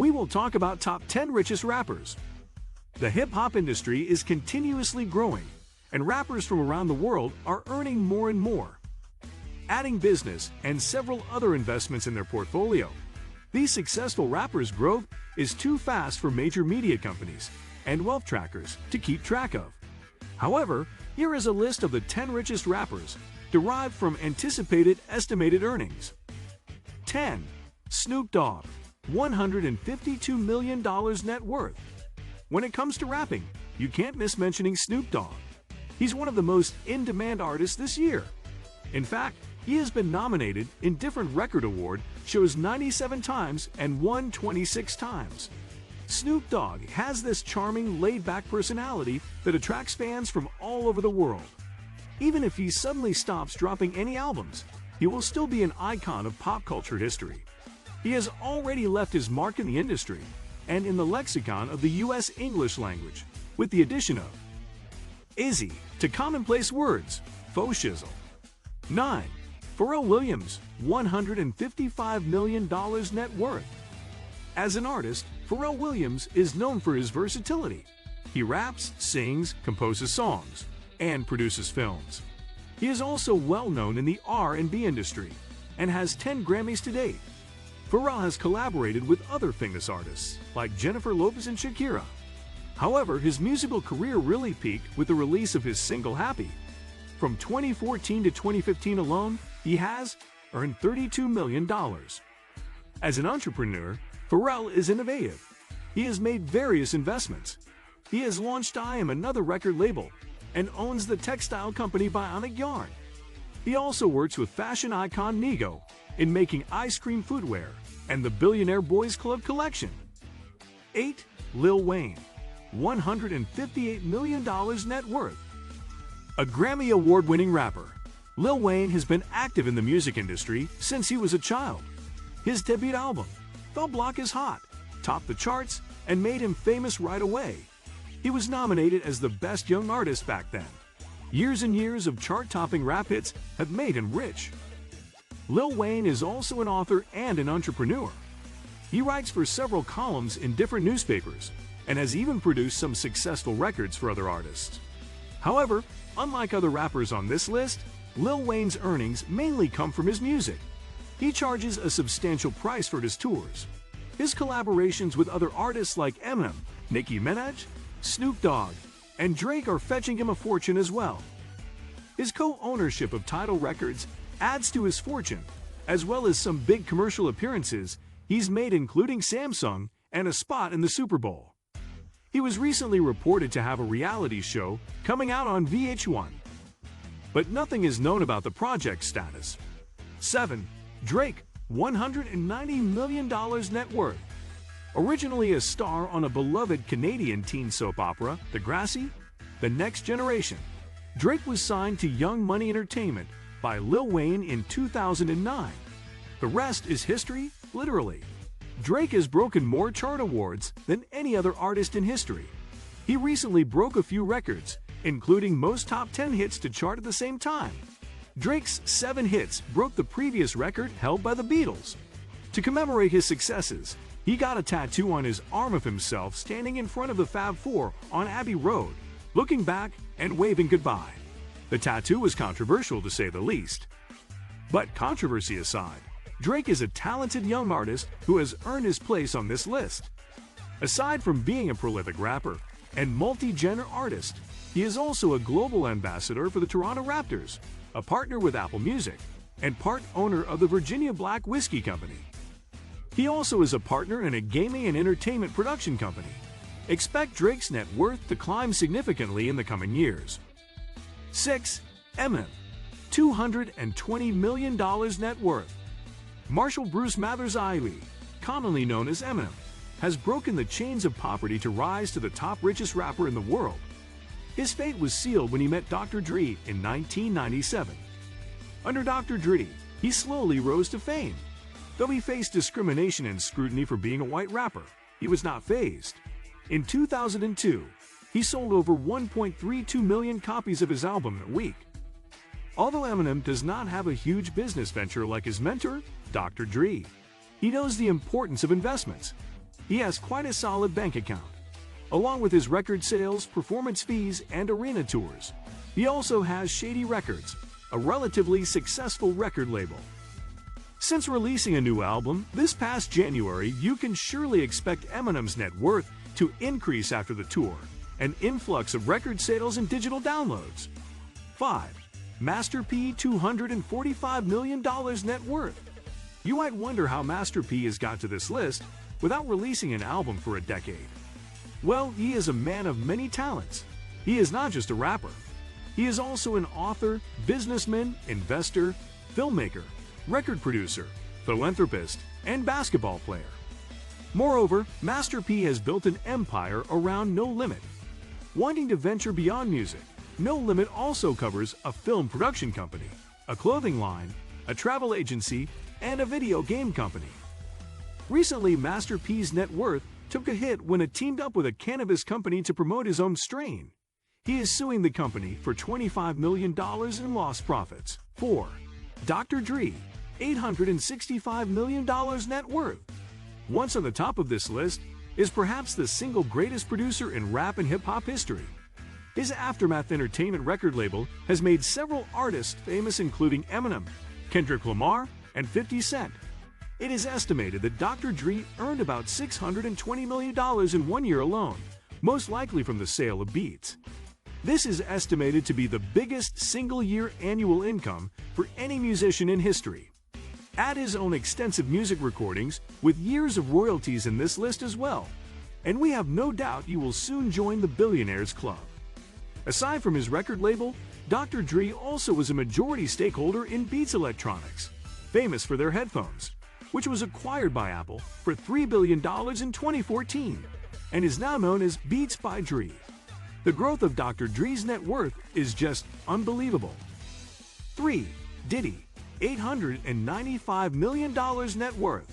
we will talk about top 10 richest rappers. The hip-hop industry is continuously growing, and rappers from around the world are earning more and more, adding business and several other investments in their portfolio. These successful rappers' growth is too fast for major media companies and wealth trackers to keep track of. However, here is a list of the 10 richest rappers derived from anticipated estimated earnings. 10. Snoop Dogg, $152 million net worth. When it comes to rapping, you can't miss mentioning Snoop Dogg. He's one of the most in-demand artists this year. In fact, he has been nominated in different record award shows 97 times and won 26 times. Snoop Dogg has this charming, laid-back personality that attracts fans from all over the world. Even if he suddenly stops dropping any albums, he will still be an icon of pop culture history. He has already left his mark in the industry and in the lexicon of the U.S. English language, with the addition of Izzy to commonplace words, faux shizzle. 9. Pharrell Williams, $155 million net worth. As an artist, Pharrell Williams is known for his versatility. He raps, sings, composes songs, and produces films. He is also well known in the R&B industry and has 10 Grammys to date. Pharrell has collaborated with other famous artists like Jennifer Lopez and Shakira. However, his musical career really peaked with the release of his single Happy. From 2014 to 2015 alone, he has earned $32 million. As an entrepreneur, Pharrell is innovative. He has made various investments. He has launched I Am Another record label and owns the textile company Bionic Yarn. He also works with fashion icon Nigo in making ice cream footwear and the Billionaire Boys Club collection. 8. Lil Wayne, $158 million net worth. A Grammy Award-winning rapper, Lil Wayne has been active in the music industry since he was a child. His debut album, The Block Is Hot, topped the charts and made him famous right away. He was nominated as the Best Young Artist back then. Years and years of chart-topping rap hits have made him rich. Lil Wayne is also an author and an entrepreneur. He writes for several columns in different newspapers and has even produced some successful records for other artists. However, unlike other rappers on this list, Lil Wayne's earnings mainly come from his music. He charges a substantial price for his tours. His collaborations with other artists like Eminem, Nicki Minaj, Snoop Dogg, and Drake are fetching him a fortune as well. His co-ownership of Tidal Records adds to his fortune, as well as some big commercial appearances he's made, including Samsung and a spot in the Super Bowl. He was recently reported to have a reality show coming out on VH1, but nothing is known about the project's status. 7. Drake, $190 million net worth. Originally a star on a beloved Canadian teen soap opera, Degrassi, The Next Generation, Drake was signed to Young Money Entertainment by Lil Wayne in 2009. The rest is history, literally. Drake has broken more chart awards than any other artist in history. He recently broke a few records, including most top 10 hits to chart at the same time. Drake's 7 hits broke the previous record held by the Beatles. To commemorate his successes, he got a tattoo on his arm of himself standing in front of the Fab Four on Abbey Road, looking back and waving goodbye. The tattoo was controversial to say the least. But controversy aside, Drake is a talented young artist who has earned his place on this list. Aside from being a prolific rapper and multi-genre artist, he is also a global ambassador for the Toronto Raptors, a partner with Apple Music, and part owner of the Virginia Black Whiskey Company. He also is a partner in a gaming and entertainment production company. Expect Drake's net worth to climb significantly in the coming years. 6. Eminem, $220 million net worth. Marshall Bruce Mathers Iley, commonly known as Eminem, has broken the chains of poverty to rise to the top richest rapper in the world. His fate was sealed when he met Dr. Dre in 1997. Under Dr. Dre, he slowly rose to fame. Though he faced discrimination and scrutiny for being a white rapper, he was not fazed. In 2002, he sold over 1.32 million copies of his album a week. Although Eminem does not have a huge business venture like his mentor, Dr. Dre, he knows the importance of investments. he has quite a solid bank account. Along with his record sales, performance fees, and arena tours, he also has Shady Records, a relatively successful record label. Since releasing a new album this past January, you can surely expect Eminem's net worth to increase after the tour, an influx of record sales and digital downloads. 5. Master P $245 million net worth. You might wonder how Master P has got to this list without releasing an album for a decade. Well, he is a man of many talents. He is not just a rapper. He is also an author, businessman, investor, filmmaker, record producer, philanthropist, and basketball player. Moreover, Master P has built an empire around No Limit. Wanting to venture beyond music, No Limit also covers a film production company, a clothing line, a travel agency, and a video game company. Recently, Master P's net worth took a hit when it teamed up with a cannabis company to promote his own strain. He is suing the company for $25 million in lost profits. 4. Dr. Dre, $865 million net worth. Once on the top of this list is perhaps the single greatest producer in rap and hip-hop history. His Aftermath Entertainment record label has made several artists famous, including Eminem, Kendrick Lamar, and 50 Cent. It is estimated that Dr. Dre earned about $620 million in 1 year alone, most likely from the sale of beats. This is estimated to be the biggest single-year annual income for any musician in history. Add his own extensive music recordings with years of royalties in this list as well, and we have no doubt you will soon join the Billionaires Club. Aside from his record label, Dr. Dre also was a majority stakeholder in Beats Electronics, famous for their headphones, which was acquired by Apple for $3 billion in 2014 and is now known as Beats by Dre. The growth of Dr. Dre's net worth is just unbelievable. 3. Diddy, $895 million net worth.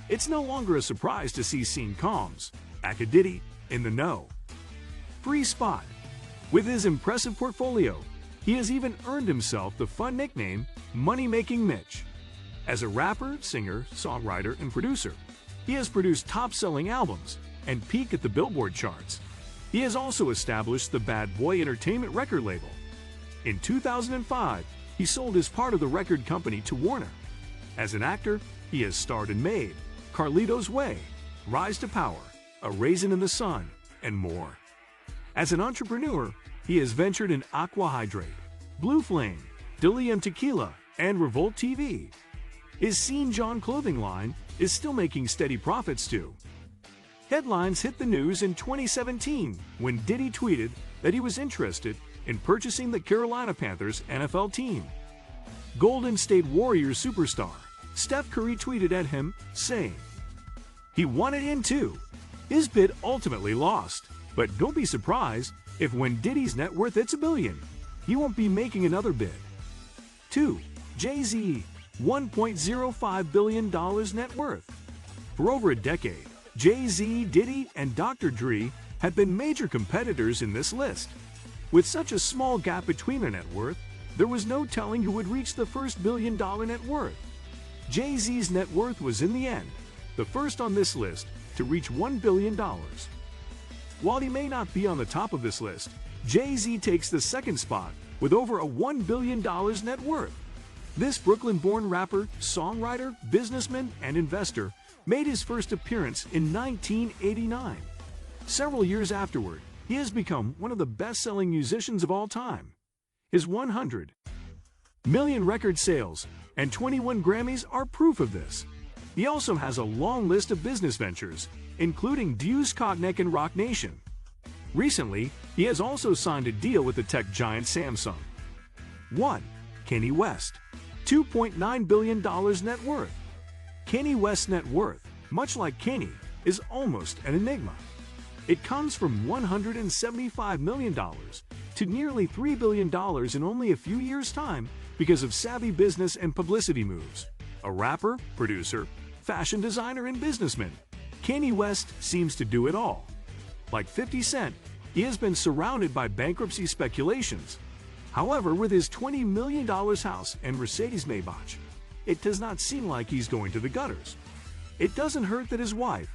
It's no longer a surprise to see Sean Combs, aka Diddy, in the know. Free spot. With his impressive portfolio, he has even earned himself the fun nickname Money Making Mitch. As a rapper, singer, songwriter, and producer, he has produced top-selling albums and peaked at the Billboard charts. He has also established the Bad Boy Entertainment record label. In 2005, he sold his part of the record company to Warner. As an actor, he has starred in Made, Carlito's Way, Rise to Power, A Raisin in the Sun, and more. As an entrepreneur, he has ventured in Aqua Hydrate, Blue Flame, Dillium Tequila, and Revolt TV. His Scene John clothing line is still making steady profits too. Headlines hit the news in 2017 when Diddy tweeted that he was interested in purchasing the Carolina Panthers NFL team. Golden State Warriors superstar Steph Curry tweeted at him saying, he wanted in too. His bid ultimately lost, but don't be surprised if when Diddy's net worth hits $1 billion, he won't be making another bid. 2. Jay-Z, $1.05 billion net worth. For over a decade, Jay-Z, Diddy, and Dr. Dre have been major competitors in this list. With such a small gap between their net worth, there was no telling who would reach the first $1 billion net worth. Jay-Z's net worth was in the end the first on this list to reach $1 billion. While he may not be on the top of this list, Jay-Z takes the second spot with over a $1 billion net worth. This Brooklyn-born rapper, songwriter, businessman, and investor made his first appearance in 1989. Several years afterward, he has become one of the best-selling musicians of all time. His 100 million record sales and 21 Grammys are proof of this. He also has a long list of business ventures, including Deuce Cognac and Rock Nation. Recently, he has also signed a deal with the tech giant Samsung. 1. Kanye West, $2.9 billion net worth. Kanye West's net worth, much like Kanye, is almost an enigma. It comes from $175 million to nearly $3 billion in only a few years' time because of savvy business and publicity moves. A rapper, producer, fashion designer, and businessman, Kanye West seems to do it all. Like 50 Cent, he has been surrounded by bankruptcy speculations. However, with his $20 million house and Mercedes Maybach, it does not seem like he's going to the gutters. It doesn't hurt that his wife,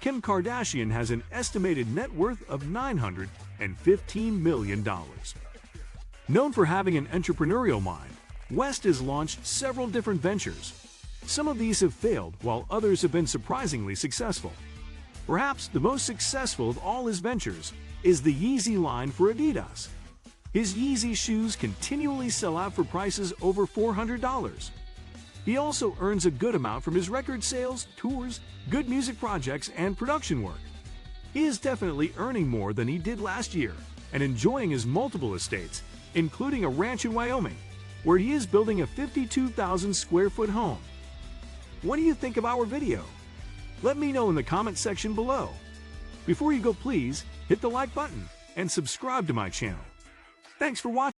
Kim Kardashian has an estimated net worth of $915 million. Known for having an entrepreneurial mind, West has launched several different ventures. Some of these have failed, while others have been surprisingly successful. Perhaps the most successful of all his ventures is the Yeezy line for Adidas. His Yeezy shoes continually sell out for prices over $400. He also earns a good amount from his record sales, tours, good music projects, and production work. He is definitely earning more than he did last year and enjoying his multiple estates, including a ranch in Wyoming, where he is building a 52,000 square foot home. What do you think of our video? Let me know in the comment section below. Before you go, please hit the like button and subscribe to my channel. Thanks for watching.